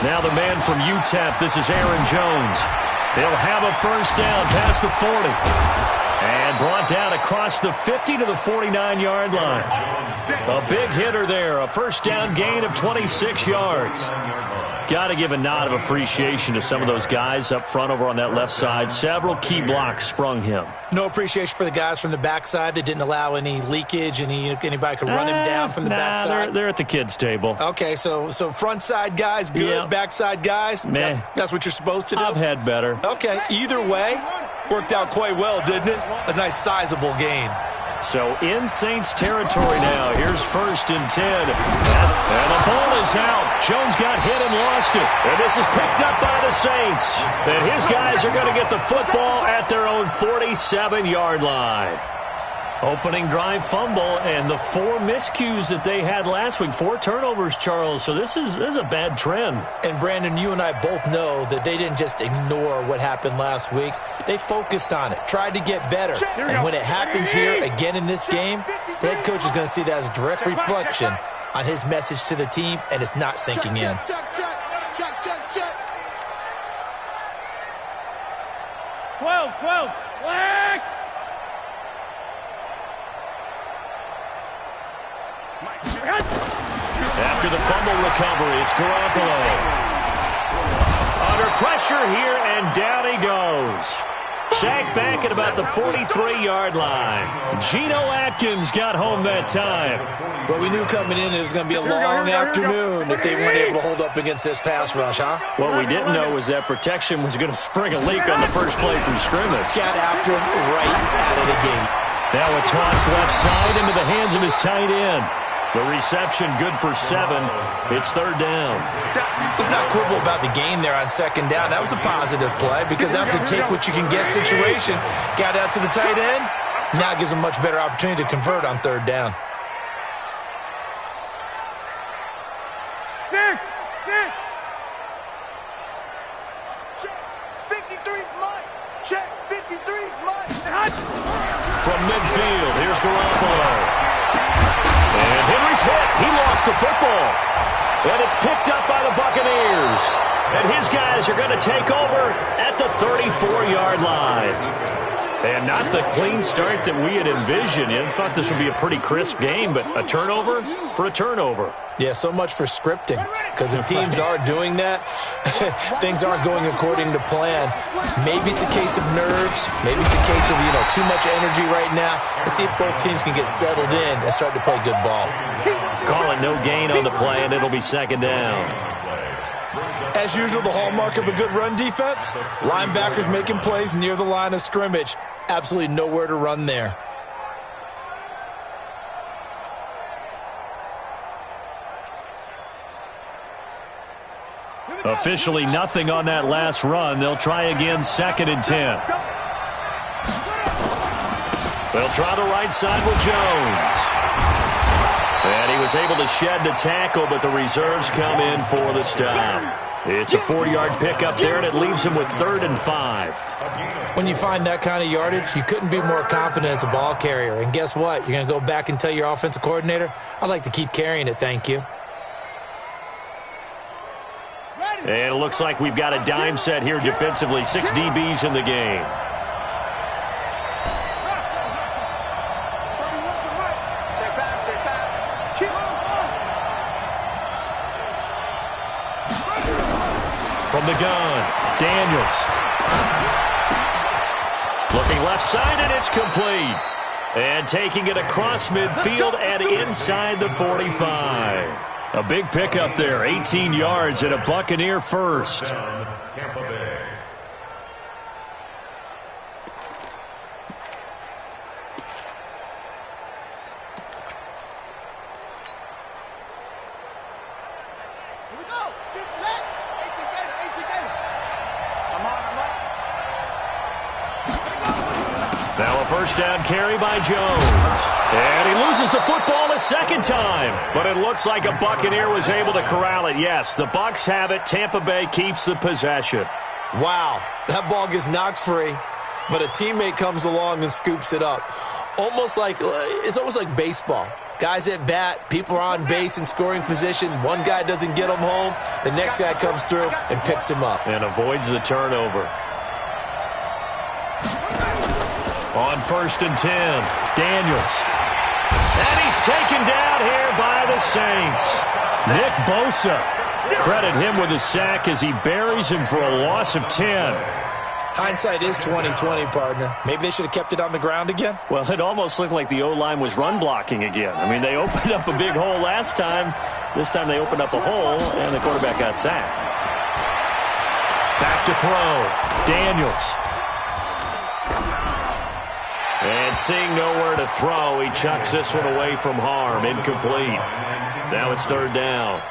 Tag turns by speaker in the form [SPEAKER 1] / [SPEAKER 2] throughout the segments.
[SPEAKER 1] Now the man from UTEP, this is Aaron Jones. He'll have a first down past the 40. And brought down across the 50 to the 49-yard line. A big hitter there, a first down gain of 26 yards. Got to give a nod of appreciation to some of those guys up front over on that left side. Several key blocks sprung him.
[SPEAKER 2] No appreciation for the guys from the backside that didn't allow any leakage, anybody could run him down from the backside.
[SPEAKER 1] They're at the kids' table.
[SPEAKER 2] Okay, so front side guys, good. Yeah. Backside guys, that's what you're supposed to do?
[SPEAKER 1] I've had better.
[SPEAKER 2] Okay, either way, worked out quite well, didn't it? A nice sizable gain.
[SPEAKER 1] So in Saints territory now. Here's 1st and 10. And the ball is out. Jones got hit and lost it. And this is picked up by the Saints. And his guys are going to get the football at their own 47-yard line. Opening drive fumble and the 4 miscues that they had last week. 4 turnovers, Charles. So this is a bad trend.
[SPEAKER 2] And, Brandon, you and I both know that they didn't just ignore what happened last week. They focused on it, tried to get better. And when it happens here again in this game, the head coach is going to see that as a direct reflection on his message to the team, and it's not sinking in.
[SPEAKER 3] Flag!
[SPEAKER 1] After the fumble recovery, it's Garoppolo. Under pressure here, and down he goes. Sacked back at about the 43-yard line. Geno Atkins got home that time.
[SPEAKER 2] Well, we knew coming in it was going to be a long afternoon if they weren't able to hold up against this pass rush, huh?
[SPEAKER 1] What we didn't know was that protection was going to spring a leak on the first play from scrimmage.
[SPEAKER 2] Got after him right out of the gate.
[SPEAKER 1] Now a toss left side into the hands of his tight end. The reception good for 7. It's 3rd down.
[SPEAKER 2] Let's not quibble about the gain there on 2nd down. That was a positive play because that was a take-what-you-can-get situation. Got out to the tight end. Now it gives him much better opportunity to convert on 3rd down.
[SPEAKER 3] Six.
[SPEAKER 4] Check. 53's mine. Check. 53's mine.
[SPEAKER 1] From midfield, here's Garoppolo. And Henry's hit. He lost the football. And it's picked up by the Buccaneers. And his guys are going to take over at the 34-yard line. And not the clean start that we had envisioned. I thought this would be a pretty crisp game, but a turnover for a turnover.
[SPEAKER 2] Yeah, so much for scripting. Because if teams are doing that, things aren't going according to plan. Maybe it's a case of nerves. Maybe it's a case of, too much energy right now. Let's see if both teams can get settled in and start to play good ball.
[SPEAKER 1] Call it no gain on the play, and it'll be 2nd down.
[SPEAKER 2] As usual, the hallmark of a good run defense, linebackers making plays near the line of scrimmage. Absolutely nowhere to run there.
[SPEAKER 1] Officially nothing on that last run. They'll try again 2nd and 10. They'll try the right side with Jones. And he was able to shed the tackle, but the reserves come in for the stop. It's a 4-yard pickup there, and it leaves him with 3rd and 5.
[SPEAKER 2] When you find that kind of yardage, you couldn't be more confident as a ball carrier. And guess what? You're going to go back and tell your offensive coordinator, I'd like to keep carrying it, thank you.
[SPEAKER 1] And it looks like we've got a dime set here defensively. 6 DBs in the game. From the gun, Daniels. Looking left side, and it's complete. And taking it across midfield and inside the 45. A big pickup there, 18 yards and a Buccaneer first. Tampa Bay. Now a first down carry by Jones. And he loses the football a 2nd time. But it looks like a Buccaneer was able to corral it. Yes, the Bucs have it. Tampa Bay keeps the possession.
[SPEAKER 2] Wow, that ball gets knocked free, but a teammate comes along and scoops it up. It's almost like baseball. Guys at bat, people are on base in scoring position. One guy doesn't get him home. The next guy comes through and picks him up.
[SPEAKER 1] And avoids the turnover. On 1st and 10, Daniels. And he's taken down here by the Saints. Nick Bosa. Credit him with a sack as he buries him for a loss of 10.
[SPEAKER 2] Hindsight is 20/20, partner. Maybe they should have kept it on the ground again?
[SPEAKER 1] Well, it almost looked like the O-line was run blocking again. I mean, they opened up a big hole last time. This time they opened up a hole, and the quarterback got sacked. Back to throw. Daniels. And seeing nowhere to throw, he chucks this one away from harm. Incomplete. Now it's 3rd down.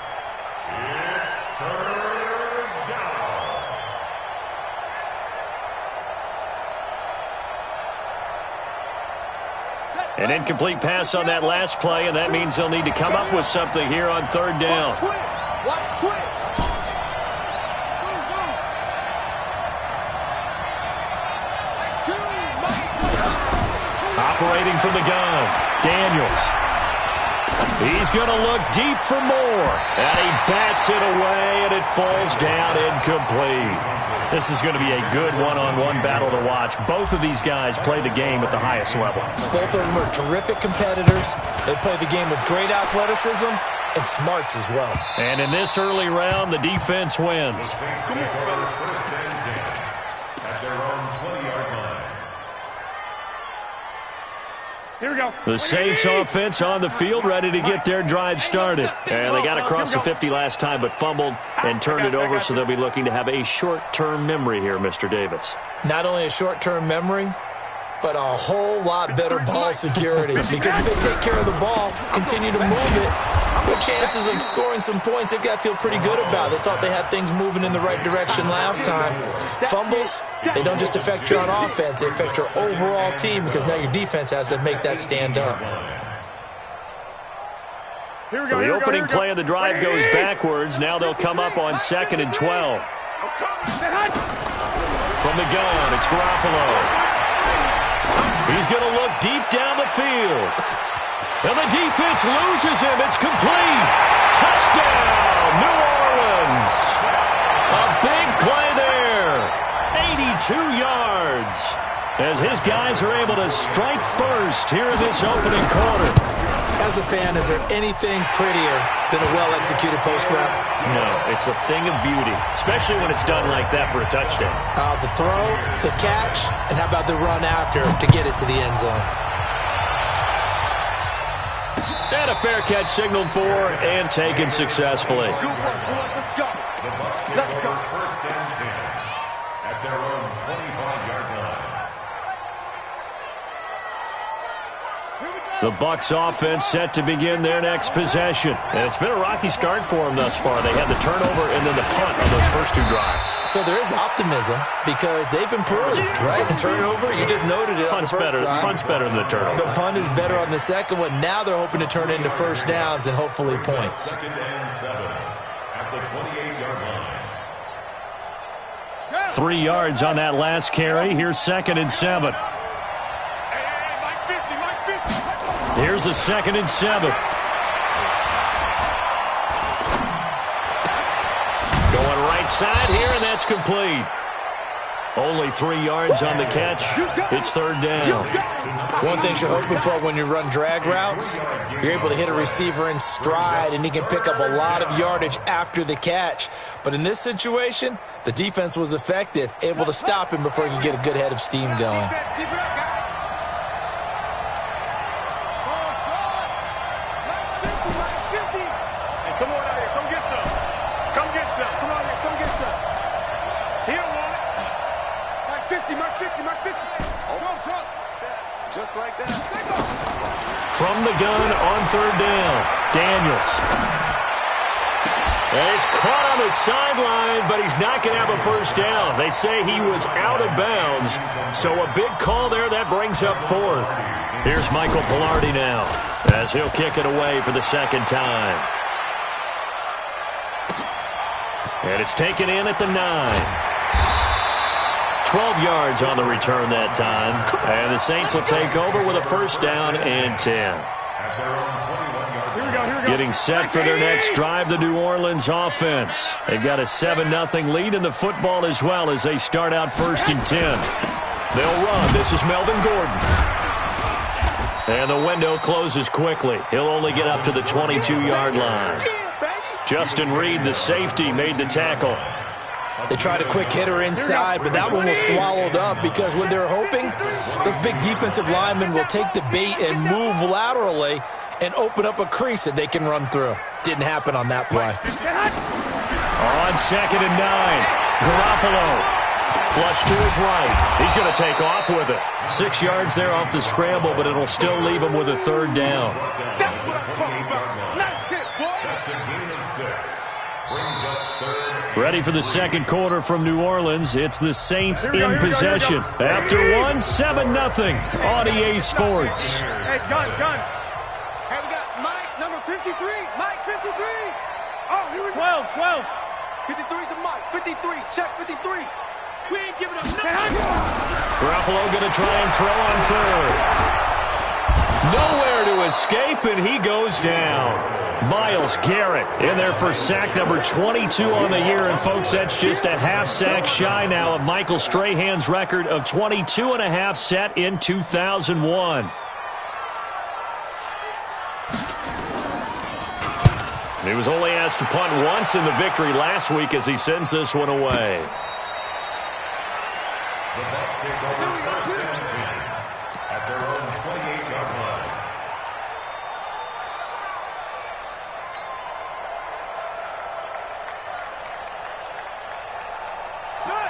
[SPEAKER 1] An incomplete pass on that last play, and that means they'll need to come up with something here on 3rd down.
[SPEAKER 4] Watch twist.
[SPEAKER 1] Operating from the gun, Daniels. He's going to look deep for more. And he bats it away, and it falls down incomplete. This is going to be a good one-on-one battle to watch. Both of these guys play the game at the highest level.
[SPEAKER 2] Both of them are terrific competitors. They play the game with great athleticism and smarts as well.
[SPEAKER 1] And in this early round, the defense wins.
[SPEAKER 3] Here we go.
[SPEAKER 1] The Saints offense on the field, ready to get their drive started. And they got across the 50 last time, but fumbled and turned it over, so they'll be looking to have a short-term memory here, Mr. Davis.
[SPEAKER 2] Not only a short-term memory, but a whole lot better ball security. Because if they take care of the ball, continue to move it, good chances of scoring some points. They've got to feel pretty good about it. They thought they had things moving in the right direction last time. Fumbles, they don't just affect you on offense. They affect your overall team because now your defense has to make that stand up.
[SPEAKER 1] So the opening play of the drive goes backwards. Now they'll come up on 2nd and 12. From the gun, it's Garoppolo. He's going to look deep down the field. And the defense loses him. It's complete. Touchdown, New Orleans. A big play there. 82 yards. As his guys are able to strike first here in this opening quarter.
[SPEAKER 2] As a fan, is there anything prettier than a well-executed post route?
[SPEAKER 1] No, it's a thing of beauty, especially when it's done like that for a touchdown.
[SPEAKER 2] The throw, the catch, and how about the run after to get it to the end zone?
[SPEAKER 1] And a fair catch signaled for and taken successfully.
[SPEAKER 4] Good work, boys. Let's go. Let's go.
[SPEAKER 5] 1st and 10 at their own 25-yard line.
[SPEAKER 1] The Bucs offense set to begin their next possession. And it's been a rocky start for them thus far. They had the turnover and then the punt on those first 2 drives.
[SPEAKER 2] So there is optimism because they've improved, right? Turnover, you just noted it.
[SPEAKER 1] Punt's better than the turnover.
[SPEAKER 2] The punt is better on the second one. Now they're hoping to turn into first downs and hopefully points.
[SPEAKER 5] 2nd and 7 at the 28-yard line.
[SPEAKER 1] 3 yards on that last carry. Here's 2nd and 7. Here's a 2nd and 7. Going right side here, and that's complete. Only 3 yards on the catch. It's 3rd down.
[SPEAKER 2] One thing you're hoping for when you run drag routes, you're able to hit a receiver in stride, and he can pick up a lot of yardage after the catch. But in this situation, the defense was effective, able to stop him before he could get a good head of steam going.
[SPEAKER 3] Come on out here. Come get some. Come get some. Come on here. Come get some. He don't want it. Max 50. Max 50. Max 50. Trump. Just like that.
[SPEAKER 1] From the gun on 3rd down, Daniels. And he's caught on the sideline, but he's not going to have a first down. They say he was out of bounds, so a big call there that brings up 4th. Here's Michael Pilardi now, as he'll kick it away for the 2nd time. And it's taken in at the 9. 12 yards on the return that time. And the Saints will take over with a first down and 10.
[SPEAKER 5] At their own 20
[SPEAKER 1] Getting set for their next drive, the New Orleans offense. They've got a 7-0 lead in the football as well as they start out 1st and 10. They'll run. This is Melvin Gordon. And the window closes quickly. He'll only get up to the 22-yard line. Justin Reed, the safety, made the tackle.
[SPEAKER 2] They tried a quick hitter inside, but that one was swallowed up because what they're hoping, those big defensive linemen will take the bait and move laterally and open up a crease that they can run through. Didn't happen on that play.
[SPEAKER 1] On 2nd and 9, Garoppolo. Flush to his right. He's going to take off with it. 6 yards there off the scramble, but it'll still leave him with a 3rd down.
[SPEAKER 3] That's what I'm talking about. Nice hit, boy.
[SPEAKER 5] That's a gain of 6. Brings up 3rd.
[SPEAKER 1] Ready for the second quarter from New Orleans. It's the Saints in possession. After one, 7-0 on EA Sports.
[SPEAKER 3] Hey, gun. Hey, we got Mike, number 53. Mike, 53. Oh, here we go.
[SPEAKER 4] 12.
[SPEAKER 3] 53 to Mike. 53. Check 53.
[SPEAKER 4] We ain't giving up nothing.
[SPEAKER 1] Garoppolo going to try and throw on 3rd. Nowhere to escape, and he goes down. Myles Garrett in there for sack number 22 on the year. And, folks, that's just a half sack shy now of Michael Strahan's record of 22.5 set in 2001. He was only asked to punt once in the victory last week as he sends this one away.
[SPEAKER 5] The Bucs take over 1st and 10 at their own 28-yard line.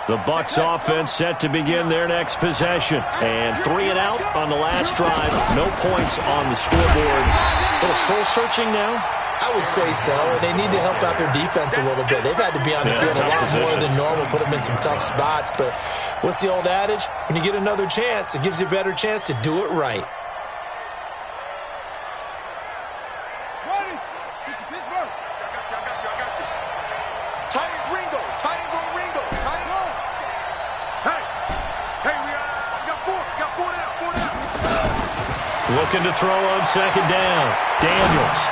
[SPEAKER 1] The Bucs offense set to begin their next possession. And 3 and out on the last drive. No points on the scoreboard. A little soul-searching now?
[SPEAKER 2] I would say so, and they need to help out their defense a little bit. They've had to be on the field a lot more than normal, put them in some tough spots. But what's the old adage? When you get another chance, it gives you a better chance to do it right.
[SPEAKER 3] Ready? Pittsburgh. I got you. Tight is Ringo. Tight is on Ringo. Tight is on. Hey, we got 4. We got 4 down.
[SPEAKER 1] Looking to throw on 2nd down. Daniels.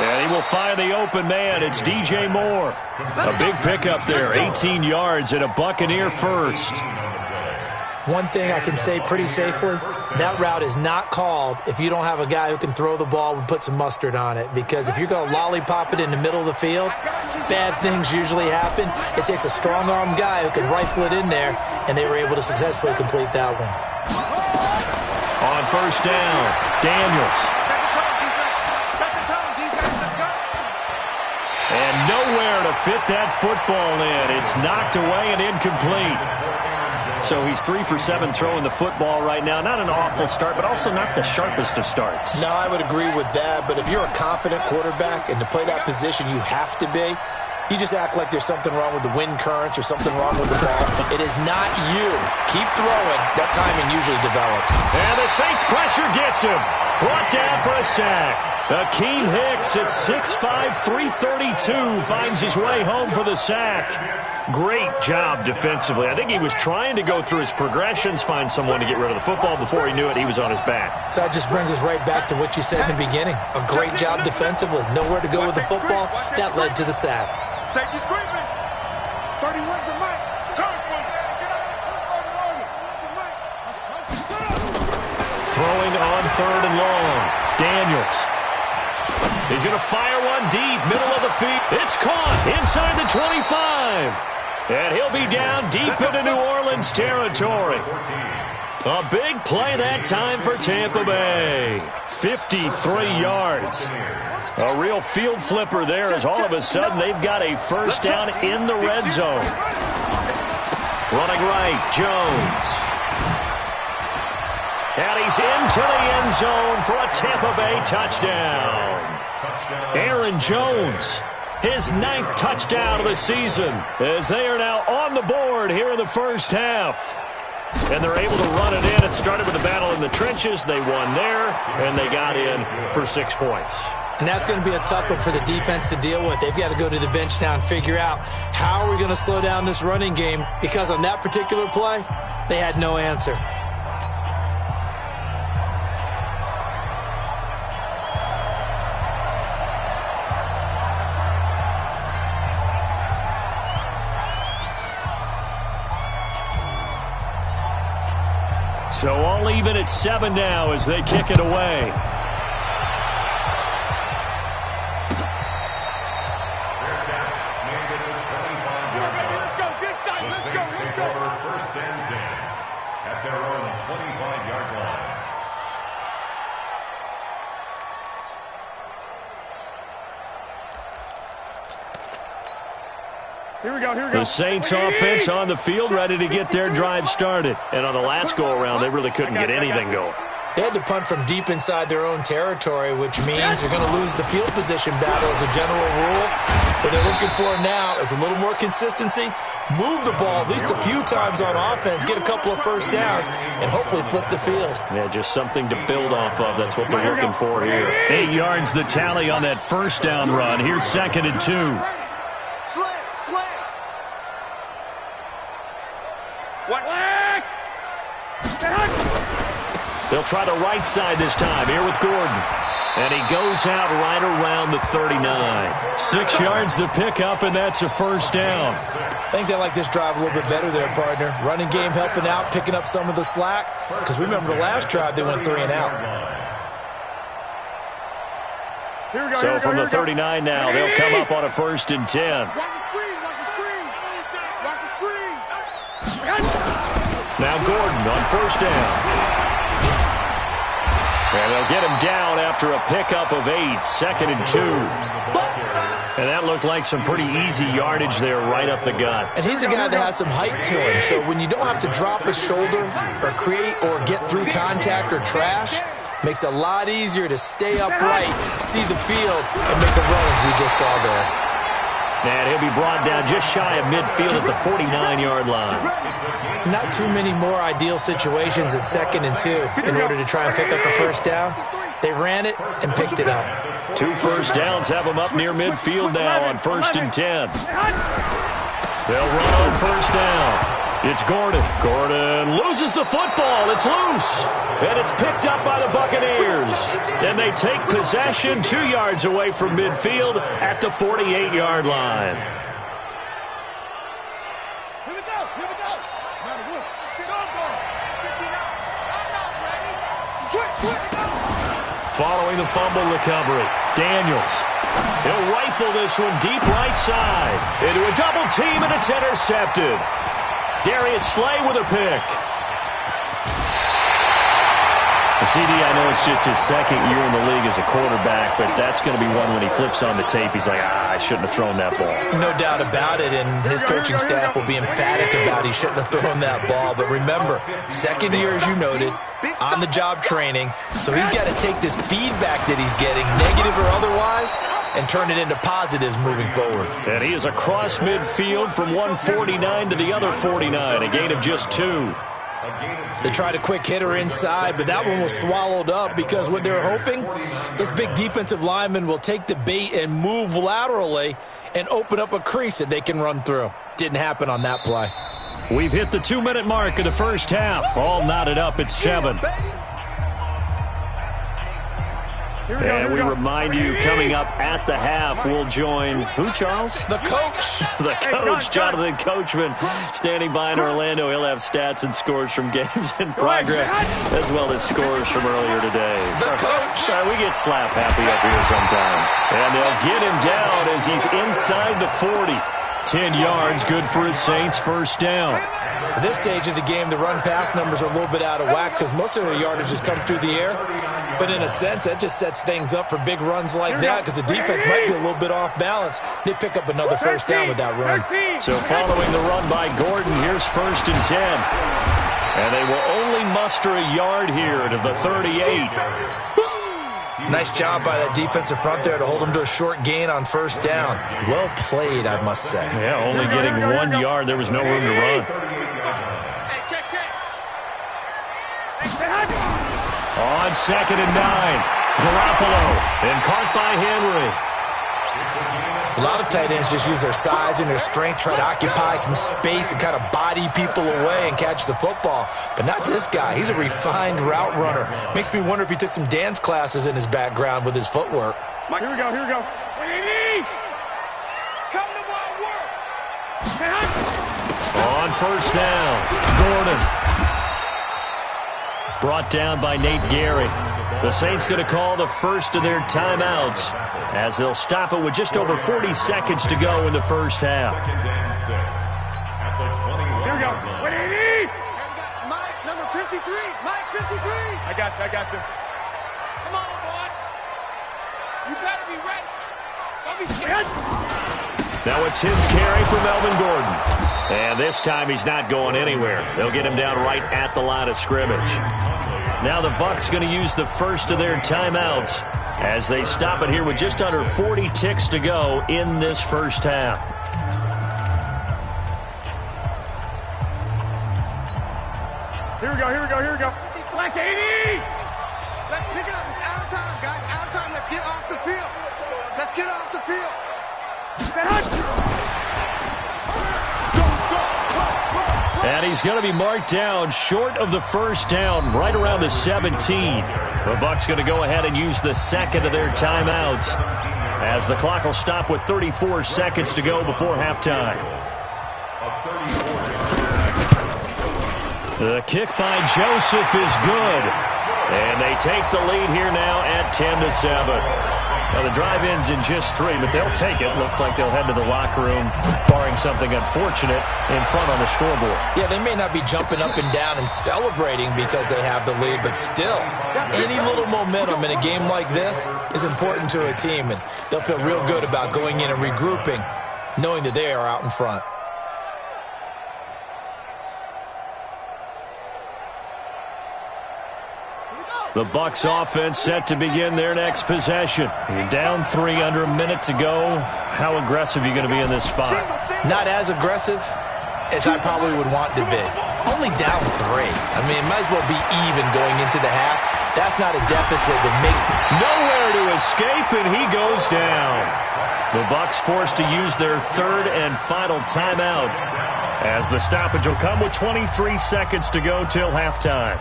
[SPEAKER 1] And he will find the open man. It's DJ Moore. A big pickup there. 18 yards and a Buccaneer first.
[SPEAKER 2] One thing I can say pretty safely, that route is not called if you don't have a guy who can throw the ball and put some mustard on it. Because if you're going to lollipop it in the middle of the field, bad things usually happen. It takes a strong-armed guy who can rifle it in there, and they were able to successfully complete that one.
[SPEAKER 1] On 1st down, Daniels. And nowhere to fit that football in. It's knocked away and incomplete. So he's 3 for 7 throwing the football right now. Not an awful start, but also not the sharpest of starts.
[SPEAKER 6] No, I would agree with that. But if you're a confident quarterback and to play that position you have to be, you just act like there's something wrong with the wind currents or something wrong with the ball.
[SPEAKER 2] It is not you. Keep throwing. That timing usually develops.
[SPEAKER 1] And the Saints pressure gets him. Brought down for a sack. Akeem Hicks at 6'5", 332 finds his way home for the sack. Great job defensively. I think he was trying to go through his progressions, find someone to get rid of the football. Before he knew it, he was on his back.
[SPEAKER 2] So that just brings us right back to what you said in the beginning. A great job defensively. Nowhere to go with the football. That led to the sack.
[SPEAKER 3] Safety's creeping. 31's the Mike.
[SPEAKER 1] Throwing on 3rd and long. Daniels. He's going to fire one deep, middle of the field. It's caught inside the 25. And he'll be down deep into New Orleans territory. A big play that time for Tampa Bay. 53 yards. A real field flipper there as all of a sudden they've got a 1st down in the red zone. Running right, Jones. And he's into the end zone for a Tampa Bay touchdown. Aaron Jones, his 9th touchdown of the season, as they are now on the board here in the first half. And they're able to run it in. It started with a battle in the trenches. They won there, and they got in for 6 points.
[SPEAKER 2] And that's going to be a tough one for the defense to deal with. They've got to go to the bench now and figure out how are we going to slow down this running game, because on that particular play, they had no answer.
[SPEAKER 1] So all even at 7 now as they kick it away.
[SPEAKER 5] First and 10 at their own 25-yard line.
[SPEAKER 3] Here we go.
[SPEAKER 1] The Saints offense on the field, ready to get their drive started. And on the last go-around, they really couldn't get anything going.
[SPEAKER 2] They had to punt from deep inside their own territory, which means they're going to lose the field position battle as a general rule. What they're looking for now is a little more consistency, move the ball at least a few times on offense, get a couple of first downs, and hopefully flip the field.
[SPEAKER 1] Yeah, just something to build off of. That's what they're looking for here. 8 yards the tally on that first down run. Here's 2nd and 2. They'll try the right side this time here with Gordon. And he goes out right around the 39. 6 yards the pickup, and that's a first down.
[SPEAKER 2] I think they like this drive a little bit better there, partner. Running game helping out, picking up some of the slack. Because remember, the last drive, they went 3 and out.
[SPEAKER 1] So from the 39 now, they'll come up on a 1st and 10.
[SPEAKER 3] Watch the screen. Watch the screen. Watch the screen.
[SPEAKER 1] Now Gordon on first down. And they'll get him down after a pickup of 8, 2nd and 2. And that looked like some pretty easy yardage there right up the gut.
[SPEAKER 2] And he's a guy that has some height to him. So when you don't have to drop a shoulder or create or get through contact or trash, makes it a lot easier to stay upright, see the field, and make a run as we just saw there.
[SPEAKER 1] And he'll be brought down just shy of midfield at the 49-yard line.
[SPEAKER 2] Not too many more ideal situations at 2nd and 2 in order to try and pick up a first down. They ran it and picked it up.
[SPEAKER 1] 2 first downs have them up near midfield now on 1st and 10. They'll run on first down. It's Gordon. Gordon loses the football. It's loose. And it's picked up by the Buccaneers. And they take possession 2 yards away from midfield at the 48-yard line.
[SPEAKER 3] Here we go. Here we go.
[SPEAKER 1] Following the fumble recovery, Daniels. He'll rifle this one deep right side. Into a double team, and it's intercepted. Darius Slay with a pick. CD, I know it's just his 2nd year in the league as a quarterback, but that's going to be one when he flips on the tape. He's like, I shouldn't have thrown that ball.
[SPEAKER 2] No doubt about it, and his coaching staff will be emphatic about he shouldn't have thrown that ball. But remember, 2nd year, as you noted, on-the-job training, so he's got to take this feedback that he's getting, negative or otherwise, and turn it into positives moving forward.
[SPEAKER 1] And he is across midfield from 149 to the other 49, a gain of just 2.
[SPEAKER 2] They tried a quick hitter inside, but that one was swallowed up because what they were hoping, those big defensive linemen will take the bait and move laterally and open up a crease that they can run through. Didn't happen on that play.
[SPEAKER 1] We've hit the 2-minute mark of the first half. All knotted up at 7. And we remind you, coming up at the half, we'll join who, Charles?
[SPEAKER 2] The coach.
[SPEAKER 1] The coach, Jonathan Coachman, standing by in Orlando. He'll have stats and scores from games in progress, as well as scores from earlier today.
[SPEAKER 2] The coach.
[SPEAKER 1] We get slap happy up here sometimes. And they'll get him down as he's inside the 40. 10 yards, good for his Saints, first down.
[SPEAKER 2] At this stage of the game, the run-pass numbers are a little bit out of whack because most of the yardage has come through the air. But in a sense, that just sets things up for big runs like that because the defense might be a little bit off balance. They pick up another first down with that run.
[SPEAKER 1] So following the run by Gordon, here's 1st and 10. And they will only muster a yard here to the 38.
[SPEAKER 2] Nice job by that defensive front there to hold him to a short gain on first down. Well played, I must say.
[SPEAKER 1] Yeah, only getting 1 yard. There was no room to run. On 2nd and 9, Garoppolo, and caught by Henry.
[SPEAKER 2] A lot of tight ends just use their size and their strength, try to occupy some space and kind of body people away and catch the football. But not this guy. He's a refined route runner. Makes me wonder if he took some dance classes in his background with his footwork.
[SPEAKER 3] Here we go, here we go. Come to my work.
[SPEAKER 1] On first down, Gordon. brought down by Nate Gehrig. The Saints going to call the first of their timeouts as they'll stop it with just over 40 seconds to go in the first half.
[SPEAKER 4] Here we go. 180.
[SPEAKER 3] Mike, number 53. Mike, 53.
[SPEAKER 4] I got you. Come on, boy. You better be ready. Don't be scared.
[SPEAKER 1] Now a 10th carry for Melvin Gordon. And this time he's not going anywhere. They'll get him down right at the line of scrimmage. Now the Bucs going to use the first of their timeouts as they stop it here with just under 40 ticks to go in this first half.
[SPEAKER 4] Here we go. Black 80.
[SPEAKER 3] Let's pick it up. It's out of time, guys. Out of time. Let's get off the field. Let's get off the field.
[SPEAKER 1] And he's going to be marked down short of the first down, right around the 17. The Bucs going to go ahead and use the second of their timeouts as the clock will stop with 34 seconds to go before halftime. The kick by Joseph is good. And they take the lead here now at 10-7. Now, the drive ends in just 3, but they'll take it. Looks like they'll head to the locker room, barring something unfortunate, in front on the scoreboard.
[SPEAKER 2] Yeah, they may not be jumping up and down and celebrating because they have the lead, but still, any little momentum in a game like this is important to a team, and they'll feel real good about going in and regrouping, knowing that they are out in front.
[SPEAKER 1] The Bucs offense set to begin their next possession. You're down 3, under a minute to go. How aggressive are you going to be in this spot?
[SPEAKER 2] Not as aggressive as I probably would want to be. Only down 3. I mean, it might as well be even going into the half. That's not a deficit that makes
[SPEAKER 1] nowhere to escape, and he goes down. The Bucs forced to use their third and final timeout as the stoppage will come with 23 seconds to go till halftime.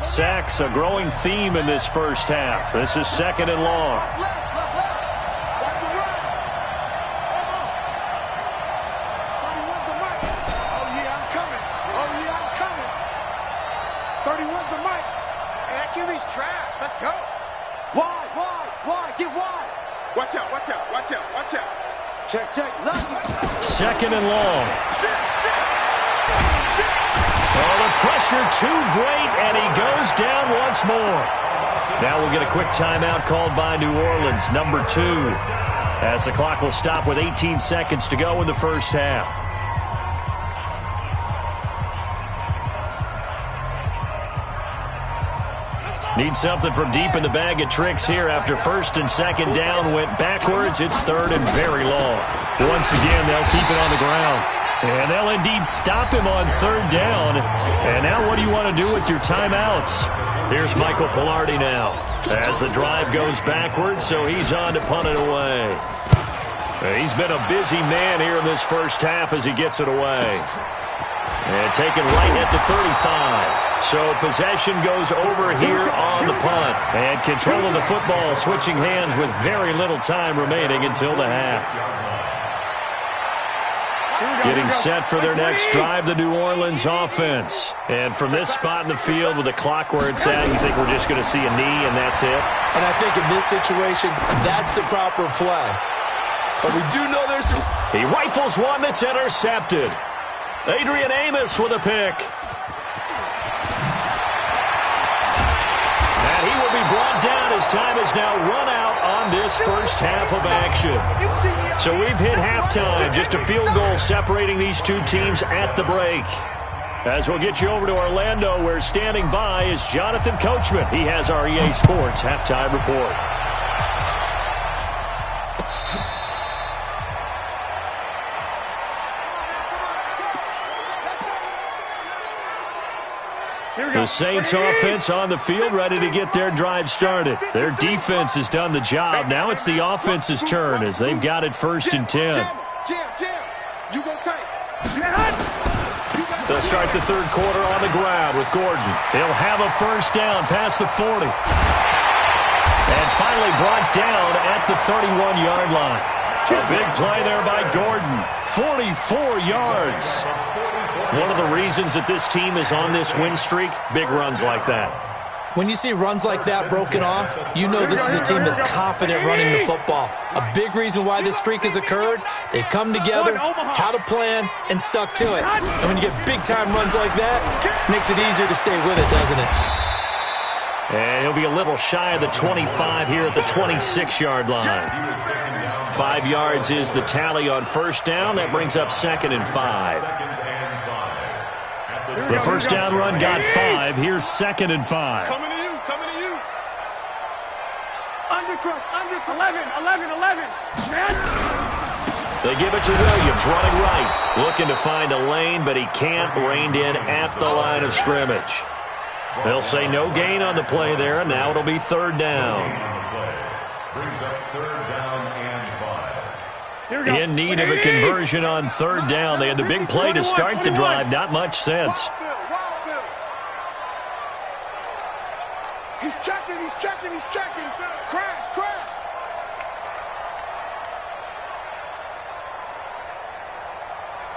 [SPEAKER 1] Sacks, a growing theme in this first half. This is second and long.
[SPEAKER 3] 31's the mic. And that QB's trash. Let's go. Wide. Get wide. Watch out. Check. Lucky.
[SPEAKER 1] Second and long. Oh, the pressure too great, and he goes down once more. Now we'll get a quick timeout called by New Orleans, number 2, as the clock will stop with 18 seconds to go in the first half. Need something from deep in the bag of tricks here after first and second down went backwards. It's third and very long. Once again, they'll keep it on the ground. And they'll indeed stop him on third down. And now what do you want to do with your timeouts? Here's Michael Pilardi now as the drive goes backwards, so he's on to punt it away. He's been a busy man here in this first half as he gets it away. And taken right at the 35. So possession goes over here on the punt. And control of the football switching hands with very little time remaining until the half. Getting set for their next drive, the New Orleans offense. And from this spot in the field with the clock where it's at, you think we're just going to see a knee and that's it?
[SPEAKER 2] And I think in this situation, that's the proper play. But we do know there's some...
[SPEAKER 1] He rifles one that's intercepted. Adrian Amos with a pick. And he will be brought down as time is now run out on this first half of action. So we've hit halftime, just a field goal separating these two teams at the break. As we'll get you over to Orlando, where standing by is Jonathan Coachman. He has our EA Sports halftime report. The Saints offense on the field, ready to get their drive started. Their defense has done the job. Now it's the offense's turn as they've got it first and 10.
[SPEAKER 3] You go tight.
[SPEAKER 1] They'll start the third quarter on the ground with Gordon. He'll have a first down past the 40. And finally brought down at the 31-yard line. A big play there by Gordon. 44 yards. One of the reasons that this team is on this win streak, big runs like that.
[SPEAKER 2] When you see runs like that broken off, you know this is a team that's confident running the football. A big reason why this streak has occurred, they've come together, had a plan, and stuck to it. And when you get big-time runs like that, it makes it easier to stay with it, doesn't it?
[SPEAKER 1] And he'll be a little shy of the 25 here at the 26-yard line. 5 yards is the tally on first down. That brings up 2nd and 5. The first down run got 5. Here's 2nd and 5.
[SPEAKER 3] Coming to you, coming to you. Undercrush,
[SPEAKER 4] 11. Man.
[SPEAKER 1] They give it to Williams, running right. Looking to find a lane, but he can't. Reined in at the line of scrimmage. They'll say no gain on the play there, and now it'll be 3rd down.
[SPEAKER 5] Brings up 3rd down and 5.
[SPEAKER 1] In need of a conversion on 3rd down. They had the big play to start the drive. Not much sense.
[SPEAKER 3] He's checking. Crash.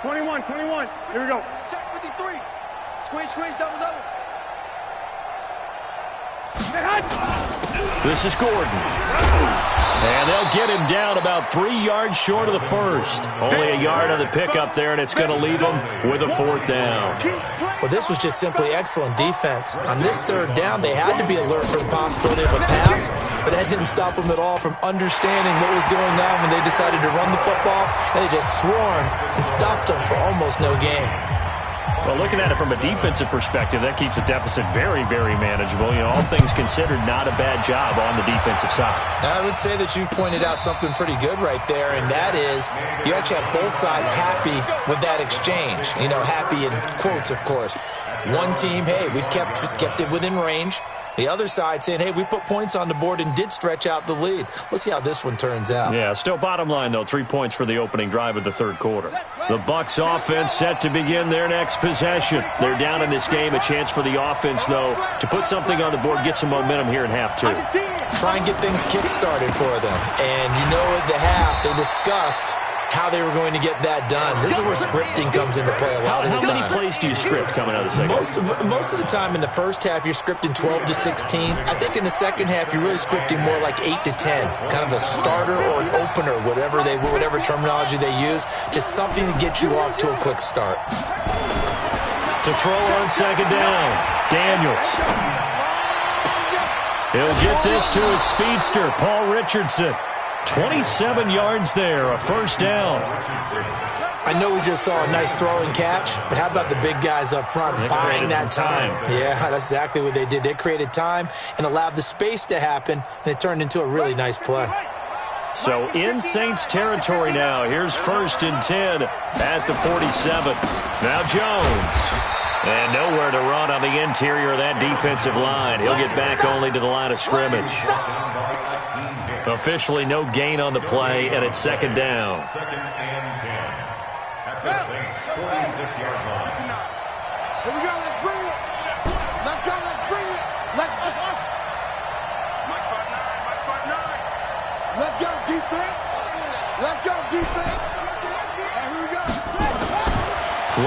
[SPEAKER 4] 21. Here we go.
[SPEAKER 3] Check 53. Squeeze, double.
[SPEAKER 1] This is Gordon. And they'll get him down about 3 yards short of the first. Only a yard on the pickup there, and it's going to leave him with a 4th down.
[SPEAKER 2] Well, this was just simply excellent defense. On this 3rd down, they had to be alert for the possibility of a pass, but that didn't stop them at all from understanding what was going on when they decided to run the football. And they just swarmed and stopped them for almost no gain.
[SPEAKER 1] Well, looking at it from a defensive perspective, that keeps the deficit very, very manageable. You know, all things considered, not a bad job on the defensive side.
[SPEAKER 2] I would say that you've pointed out something pretty good right there, and that is you actually have both sides happy with that exchange. You know, happy in quotes, of course. One team, hey, we've kept it within range. The other side saying, hey, we put points on the board and did stretch out the lead. Let's see how this one turns out.
[SPEAKER 1] Yeah, still bottom line, though, 3 points for the opening drive of the 3rd quarter. The Bucs offense set to begin their next possession. They're down in this game. A chance for the offense, though, to put something on the board, get some momentum here in half 2.
[SPEAKER 2] Try and get things kick-started for them. And you know at the half, they discussed how they were going to get that done. This is where scripting comes into play a lot of the time.
[SPEAKER 1] How many plays do you script coming out of the second half?
[SPEAKER 2] Most of the time in the first half, you're scripting 12 to 16. I think in the second half, you're really scripting more like 8 to 10. Kind of a starter or an opener, whatever terminology they use. Just something to get you off to a quick start.
[SPEAKER 1] To throw on 2nd down, Daniels. He'll get this to his speedster, Paul Richardson. 27 yards there, a 1st down.
[SPEAKER 2] I know we just saw a nice throwing catch, but how about the big guys up front buying that time? Yeah, that's exactly what they did. They created time and allowed the space to happen, and it turned into a really nice play.
[SPEAKER 1] So in Saints territory now. Here's 1st and 10 at the 47. Now Jones. And nowhere to run on the interior of that defensive line. He'll get back only to the line of scrimmage. Officially no gain on the play, and it's 2nd down.
[SPEAKER 5] 2nd and 10 at the Saints 46-yard line.
[SPEAKER 3] Here we go, let's bring it. Let's go, let's bring it. Let's go. Mike 5'9". Let's go, defense. Let's go, defense. And here we go.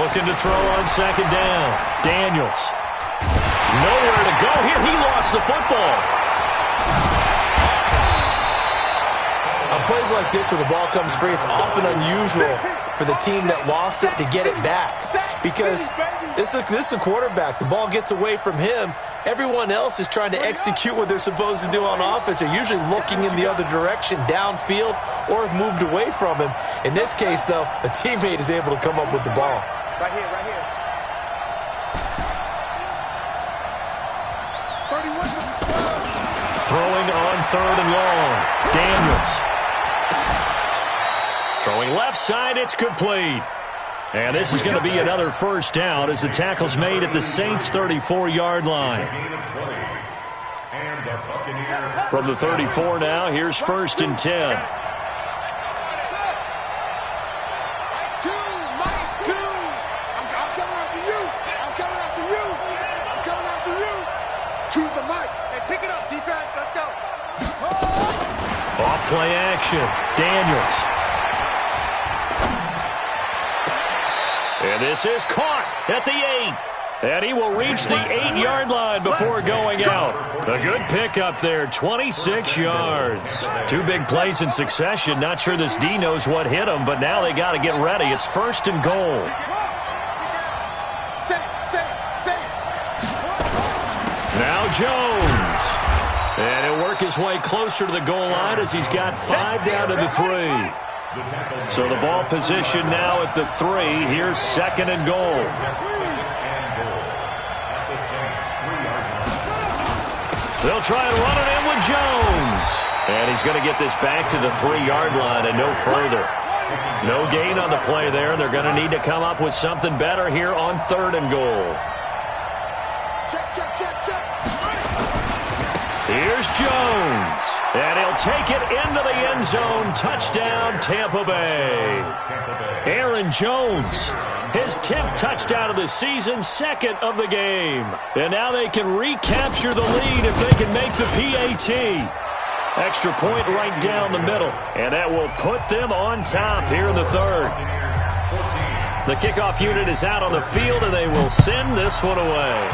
[SPEAKER 1] Looking to throw on 2nd down. Daniels. Nowhere to go here. He lost the football.
[SPEAKER 2] On plays like this, when the ball comes free, it's often unusual for the team that lost it to get it back. Because this is a quarterback. The ball gets away from him. Everyone else is trying to execute what they're supposed to do on offense. They're usually looking in the other direction, downfield, or have moved away from him. In this case, though, a teammate is able to come up with the ball.
[SPEAKER 4] Right here.
[SPEAKER 3] 31.
[SPEAKER 1] Throwing on 3rd and long. Daniels. Throwing left side, it's complete. And this is going to be another 1st down as the tackle's made at the Saints' 34-yard line. From the 34 now, here's 1st and 10. Off play action. Daniels. And this is caught at the 8. And he will reach the 8-yard line before going out. A good pickup there, 26 yards. 2 big plays in succession. Not sure this D knows what hit him, but now they got to get ready. It's 1st and goal. Now Jones. And he'll work his way closer to the goal line as he's got 5 down to the 3. So the ball position now at the 3. Here's 2nd and goal. They'll try and run it in with Jones. And he's going to get this back to the 3-yard line and no further. No gain on the play there. They're going to need to come up with something better here on 3rd and goal. Here's Jones. And he'll take it into the end zone. Touchdown, Tampa Bay. Aaron Jones, his 10th touchdown of the season, 2nd of the game. And now they can recapture the lead if they can make the PAT. Extra point right down the middle. And that will put them on top here in the 3rd. The kickoff unit is out on the field, and they will send this one away.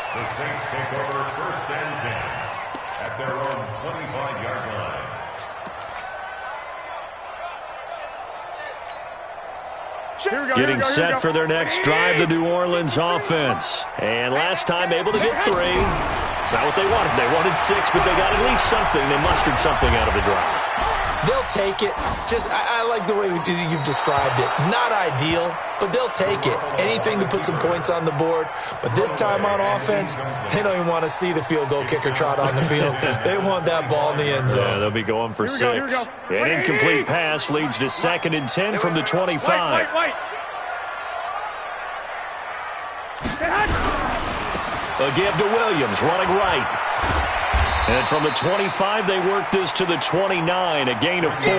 [SPEAKER 5] The Saints take over 1st and 10 at their own 25-yard line.
[SPEAKER 1] Getting set for their next drive, the New Orleans offense. And last time able to get 3. It's not what they wanted. They wanted 6, but they got at least something. They mustered something out of the drive.
[SPEAKER 2] They'll take it. I like the way you've described it. Not ideal, but they'll take it. Anything to put some points on the board. But this time on offense, they don't even want to see the field goal kicker trot on the field. They want that ball in the end zone.
[SPEAKER 1] Yeah, they'll be going for 6. An incomplete pass leads to 2nd and 10 from the 25. A give to Williams, running right. And from the 25, they work this to the 29, a gain of 4.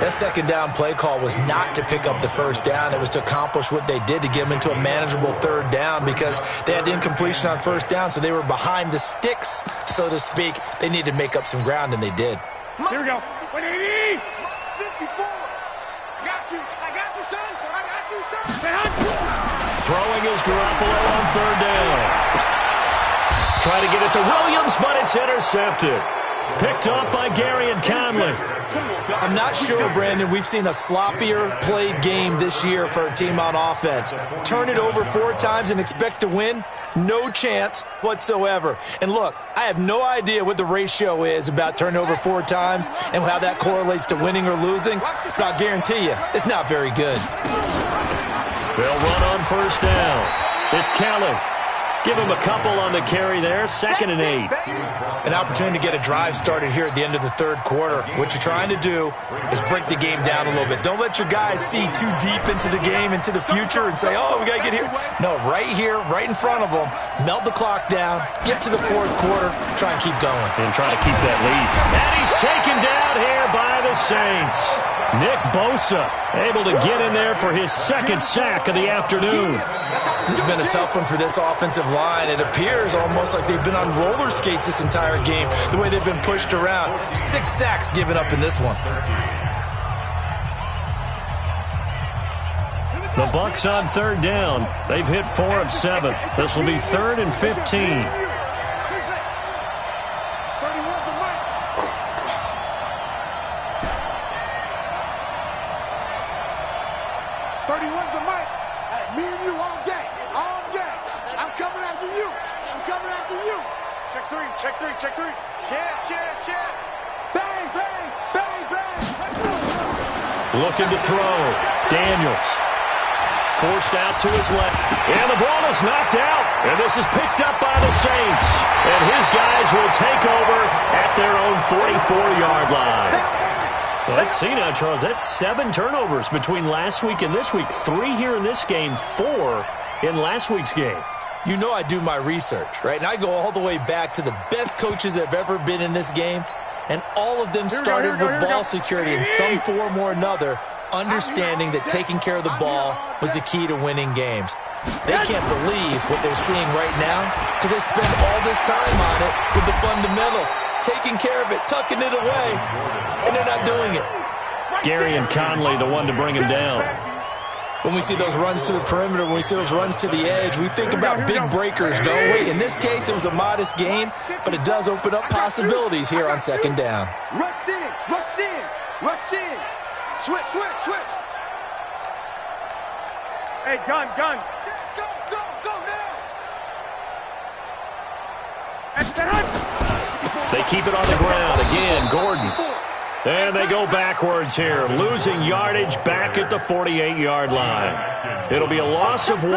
[SPEAKER 2] That 2nd down play call was not to pick up the 1st down. It was to accomplish what they did to get them into a manageable 3rd down because they had incompletion on 1st down, so they were behind the sticks, so to speak. They needed to make up some ground, and they did.
[SPEAKER 4] Here we go. 180.
[SPEAKER 3] 54. I got you, son. I got you, son.
[SPEAKER 1] Throwing is Garoppolo on 3rd down. Try to get it to Williams, but it's intercepted. Picked up by Gary and Conley.
[SPEAKER 2] I'm not sure, Brandon, we've seen a sloppier played game this year for a team on offense. Turn it over 4 times and expect to win? No chance whatsoever. And look, I have no idea what the ratio is about turning over 4 times and how that correlates to winning or losing, but I'll guarantee you, it's not very good.
[SPEAKER 1] They'll run on 1st down. It's Kelly. Give him a couple on the carry there, 2nd and 8.
[SPEAKER 2] An opportunity to get a drive started here at the end of the 3rd quarter. What you're trying to do is break the game down a little bit. Don't let your guys see too deep into the game, into the future, and say, oh, we got to get here. No, right here, right in front of them, melt the clock down, get to the 4th quarter, try and keep going.
[SPEAKER 1] And try to keep that lead. And he's taken down here by the Saints. Nick Bosa able to get in there for his 2nd sack of the afternoon.
[SPEAKER 2] This has been a tough one for this offensive line. It appears almost like they've been on roller skates this entire game, the way they've been pushed around. 6 sacks given up in this one.
[SPEAKER 1] The Bucs on 3rd down. They've hit 4 of 7. This will be 3rd and 15.
[SPEAKER 3] Check 3. Check. Bang, bang, bang, bang.
[SPEAKER 1] Looking to throw. Daniels. Forced out to his left. And the ball is knocked out. And this is picked up by the Saints. And his guys will take over at their own 44-yard line. Let's see now, Charles. That's 7 turnovers between last week and this week. 3 here in this game, 4 in last week's game.
[SPEAKER 2] You know I do my research, right? And I go all the way back to the best coaches that have ever been in this game, and all of them started with ball security in some form or another understanding that taking care of the ball was the key to winning games. They can't believe what they're seeing right now because they spend all this time on it with the fundamentals, taking care of it, tucking it away, and they're not doing it.
[SPEAKER 1] Gary and Conley, the one to bring him down.
[SPEAKER 2] When we see those runs to the perimeter, when we see those runs to the edge, we think about big breakers, don't we? In this case, it was a modest gain, but it does open up possibilities here on second down.
[SPEAKER 3] Rush in, rush in, rush in. Switch, switch, switch.
[SPEAKER 4] Hey, gun.
[SPEAKER 3] Go now.
[SPEAKER 1] They keep it on the ground. Again, Gordon. And they go backwards here, losing yardage back at the 48-yard line. It'll be a loss of 1,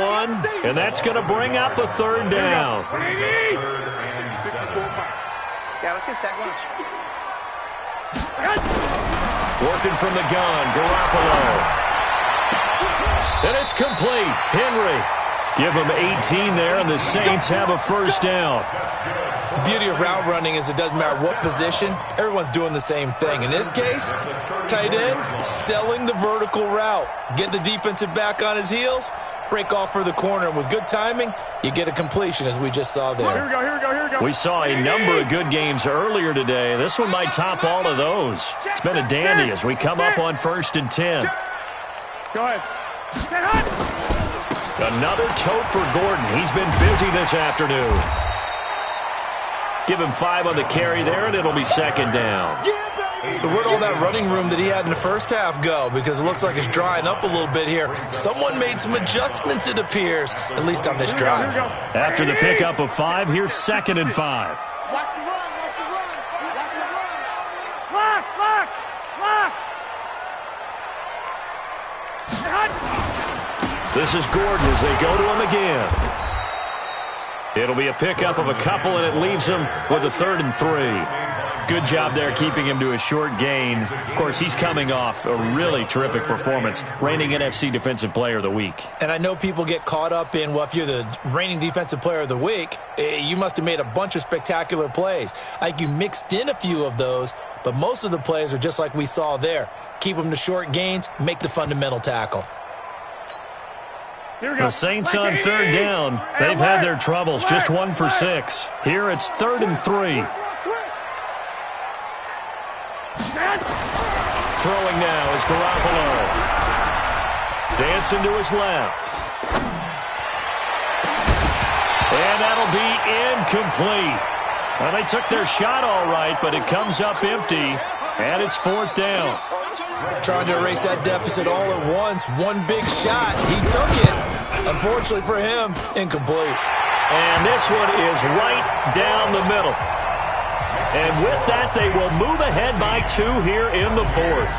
[SPEAKER 1] and that's going to bring up a third down.
[SPEAKER 7] Yeah, let's get sack lunch.
[SPEAKER 1] Working from the gun, Garoppolo. And it's complete. Henry. Give him 18 there, and the Saints have a first down.
[SPEAKER 2] The beauty of route running is it doesn't matter what position, everyone's doing the same thing. In this case, tight end, selling the vertical route. Get the defensive back on his heels, break off for the corner, and with good timing, you get a completion as we just saw there.
[SPEAKER 4] Here we go.
[SPEAKER 1] We saw a number of good games earlier today. This one might top all of those. It's been a dandy as we come up on 1st and 10.
[SPEAKER 4] Go ahead.
[SPEAKER 1] Another tote for Gordon. He's been busy this afternoon. Give him 5 on the carry there, and it'll be second down.
[SPEAKER 2] So where'd all that running room that he had in the first half go? Because it looks like it's drying up a little bit here. Someone made some adjustments, it appears, at least on this drive.
[SPEAKER 1] After the pickup of 5, here's 2nd and 5.
[SPEAKER 3] Watch the run, watch the run, watch the run.
[SPEAKER 4] Lock.
[SPEAKER 1] This is Gordon as they go to him again. It'll be a pickup of a couple, and it leaves him with a 3rd and 3. Good job there keeping him to a short gain. Of course, he's coming off a really terrific performance, reigning NFC Defensive Player of the Week.
[SPEAKER 2] And I know people get caught up in, well, if you're the reigning Defensive Player of the Week, you must have made a bunch of spectacular plays. Like you mixed in a few of those, but most of the plays are just like we saw there. Keep them to short gains, make the fundamental tackle.
[SPEAKER 1] The Saints on 3rd down. They've had their troubles, just 1 for 6. Here it's 3rd and 3. Throwing now is Garoppolo. Dancing to his left. And that'll be incomplete. Well, they took their shot all right, but it comes up empty, and it's 4th down.
[SPEAKER 2] Trying to erase that deficit all at once. One big shot. He took it. Unfortunately for him, incomplete.
[SPEAKER 1] And this one is right down the middle. And with that, they will move ahead by 2 here in the 4th.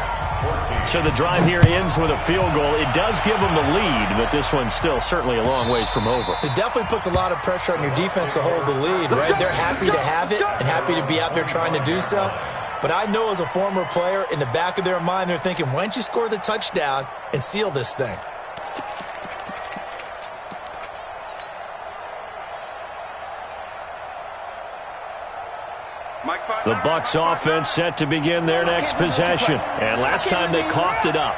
[SPEAKER 1] So the drive here ends with a field goal. It does give them the lead, but this one's still certainly a long ways from over.
[SPEAKER 2] It definitely puts a lot of pressure on your defense to hold the lead, right? They're happy to have it and happy to be out there trying to do so. But I know as a former player, in the back of their mind, they're thinking, why don't you score the touchdown and seal this thing?
[SPEAKER 1] The Bucs offense set to begin their next possession. And last time they coughed it up,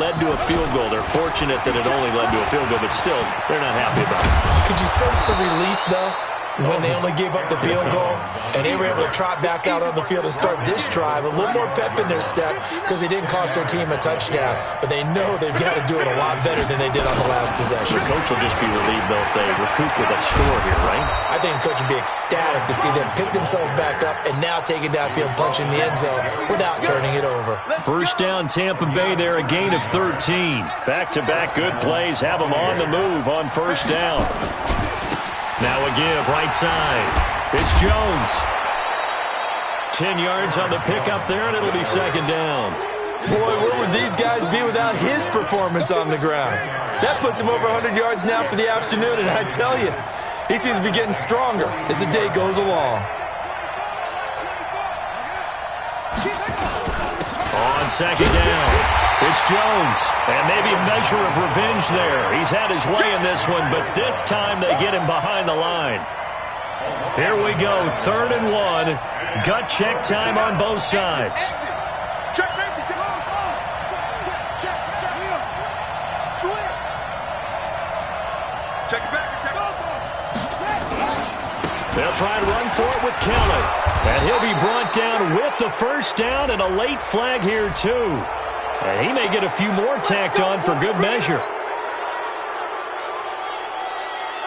[SPEAKER 1] led to a field goal. They're fortunate that it only led to a field goal, but still, they're not happy about it.
[SPEAKER 2] Could you sense the relief, though, when they only gave up the field goal and they were able to trot back out on the field and start this drive? A little more pep in their step because they didn't cost their team a touchdown, but they know they've got to do it a lot better than they did on the last possession.
[SPEAKER 1] The coach will just be relieved, though, if they recoup with a score here, right?
[SPEAKER 2] I think the coach would be ecstatic to see them pick themselves back up and now take it downfield, punch in the end zone without turning it over.
[SPEAKER 1] First down, Tampa Bay there, a gain of 13. Back-to-back good plays have them on the move on first down. Now a give, right side. It's Jones. 10 yards on the pickup there, and it'll be second down.
[SPEAKER 2] Boy, where would these guys be without his performance on the ground? That puts him over 100 yards now for the afternoon, and I tell you, he seems to be getting stronger as the day goes along.
[SPEAKER 1] On second down, it's Jones. And maybe a measure of revenge there. He's had his way in this one, but this time they get him behind the line. Here we go, 3rd and 1. Gut check time on both sides.
[SPEAKER 3] Check safety, check.
[SPEAKER 1] try and run for it with Kelly. And he'll be brought down with the first down and a late flag here, too. And he may get a few more tacked on for good measure.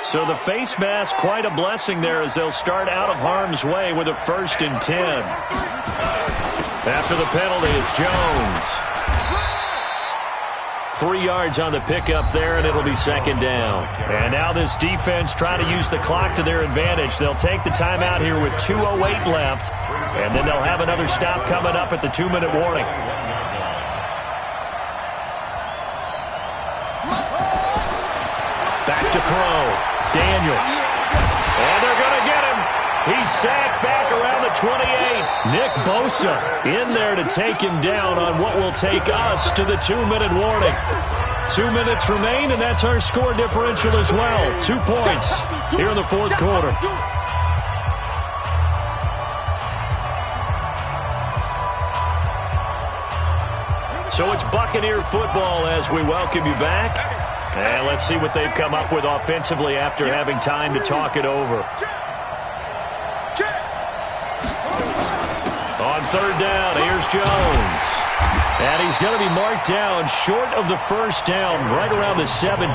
[SPEAKER 1] So the face mask, quite a blessing there as they'll start out of harm's way with a 1st and 10. After the penalty, it's Jones. 3 yards on the pickup there, and it'll be 2nd down. And now this defense trying to use the clock to their advantage. They'll take the timeout here with 2:08 left, and then they'll have another stop coming up at the 2-minute warning. Back to throw. Daniels. And they're going to get him. He's sacked back around the 28. Nick Bosa in there to take him down on what will take us to the 2-minute warning. 2 minutes remain, and that's our score differential as well. 2 points here in the 4th quarter. So it's Buccaneer football as we welcome you back. And let's see what they've come up with offensively after having time to talk it over. On 3rd down, here's Jones. And he's going to be marked down short of the first down, right around the 17.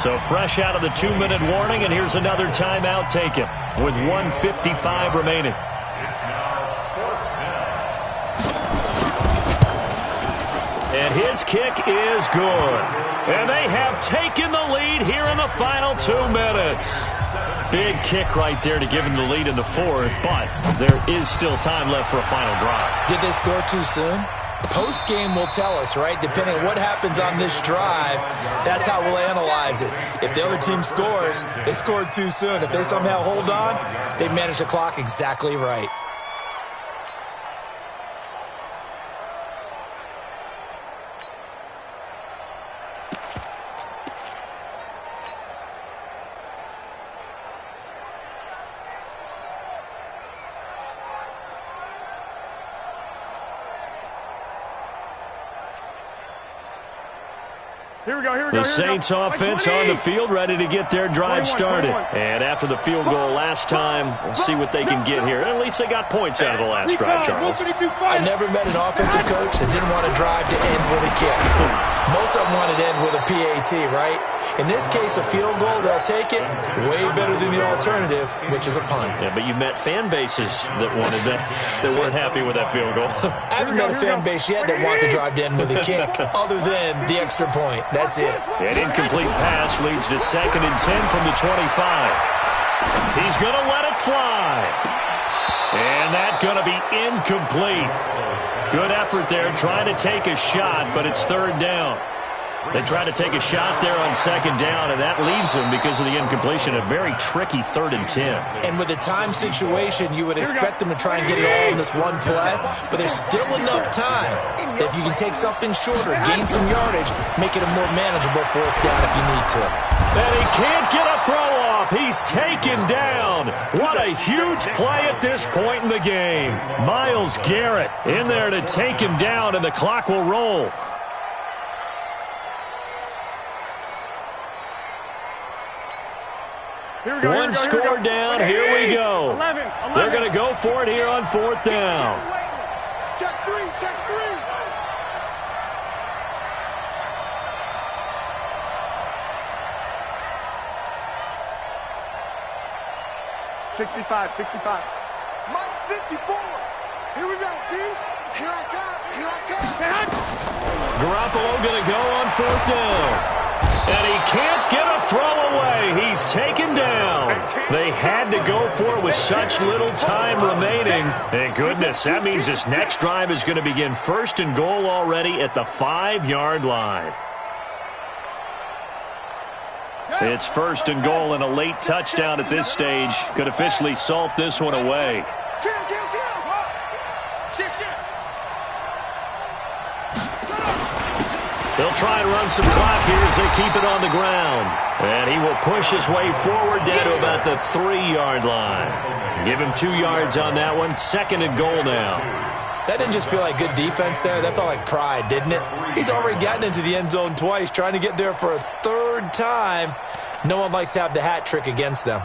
[SPEAKER 1] So fresh out of the 2-minute warning, and here's another timeout taken with 1:55 remaining. And his kick is good. And they have taken the lead here in the final 2 minutes. Big kick right there to give them the lead in the 4th, but there is still time left for a final drive.
[SPEAKER 2] Did they score too soon? Post-game will tell us, right? Depending on what happens on this drive, that's how we'll analyze it. If the other team scores, they scored too soon. If they somehow hold on, they managed the clock exactly right.
[SPEAKER 1] The Saints offense on the field, ready to get their drive started. And after the field goal last time, we'll see what they can get here. At least they got points out of the last drive, Charles.
[SPEAKER 2] I never met an offensive coach that didn't want to drive to end with a kick. Most of them wanted to end with a PAT, right? In this case, a field goal, they'll take it. Way better than the alternative, which is a punt.
[SPEAKER 1] Yeah, but you met fan bases that wanted that, that weren't happy with that field goal.
[SPEAKER 2] I haven't met a fan base yet that wants to drive to end with a kick, other than the extra point. That's it.
[SPEAKER 1] An incomplete pass leads to 2nd and 10 from the 25. He's going to let it fly. And that's going to be incomplete. Good effort there, trying to take a shot, but it's 3rd down. They try to take a shot there on 2nd down, and that leaves them because of the incompletion. A very tricky 3rd and 10.
[SPEAKER 2] And with the time situation, you would expect them to try and get it all in this one play, but there's still enough time that if you can take something shorter, gain some yardage, make it a more manageable 4th down if you need to.
[SPEAKER 1] And he can't get a throw off. He's taken down. What a huge play at this point in the game. Myles Garrett in there to take him down, and the clock will roll. One score down. Here we go. They're going to go for it here on 4th down.
[SPEAKER 3] Check 3, check 3. $65. Mike 54. Here we go, T. Here I come.
[SPEAKER 1] Garoppolo going to go on 4th down. And he can't get a throw away. He's taken down. They had to go for it with such little time remaining. Thank goodness. That means this next drive is going to begin 1st and goal already at the 5-yard line. It's 1st and goal, and a late touchdown at this stage could officially salt this one away. They'll try and run some clock here as they keep it on the ground. And he will push his way forward down to about the 3-yard line. Give him 2 yards on that one. 2nd and goal now.
[SPEAKER 2] That didn't just feel like good defense there. That felt like pride, didn't it? He's already gotten into the end zone twice, trying to get there for a 3rd time. No one likes to have the hat trick against them.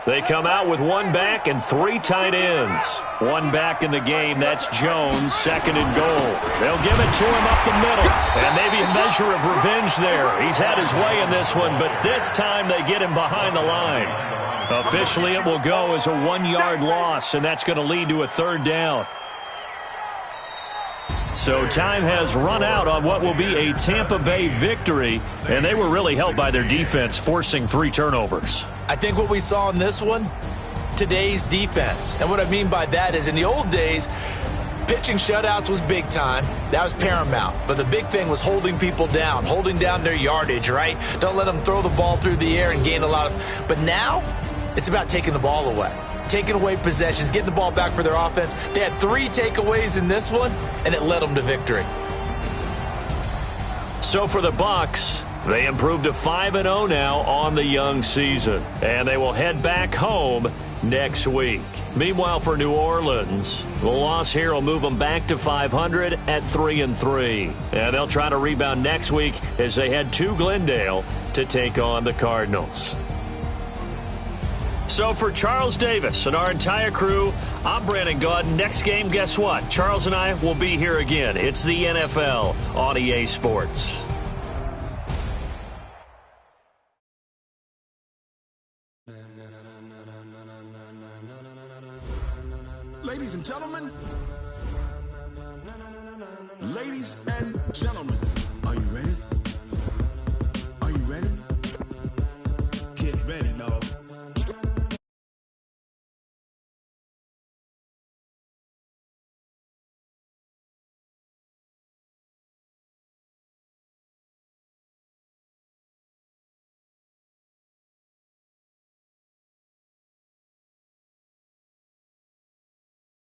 [SPEAKER 1] They come out with one back and 3 tight ends. One back in the game, that's Jones, second and goal. They'll give it to him up the middle. And maybe a measure of revenge there. He's had his way in this one, but this time they get him behind the line. Officially, it will go as a 1-yard loss, and that's going to lead to a 3rd down. So time has run out on what will be a Tampa Bay victory, and they were really helped by their defense, forcing 3 turnovers.
[SPEAKER 2] I think what we saw in this one, today's defense. And what I mean by that is in the old days, pitching shutouts was big time. That was paramount. But the big thing was holding people down, holding down their yardage, right? Don't let them throw the ball through the air and gain a lot of... But now, it's about taking the ball away. Taking away possessions, getting the ball back for their offense. They had 3 takeaways in this one, and it led them to victory.
[SPEAKER 1] So for the Bucs, they improved to 5-0 now on the young season, and they will head back home next week. Meanwhile, for New Orleans, the loss here will move them back to 500 at 3-3, and they'll try to rebound next week as they head to Glendale to take on the Cardinals. So for Charles Davis and our entire crew, I'm Brandon Gaudin. Next game, guess what? Charles and I will be here again. It's the NFL on EA Sports.
[SPEAKER 8] Ladies and gentlemen, are you ready?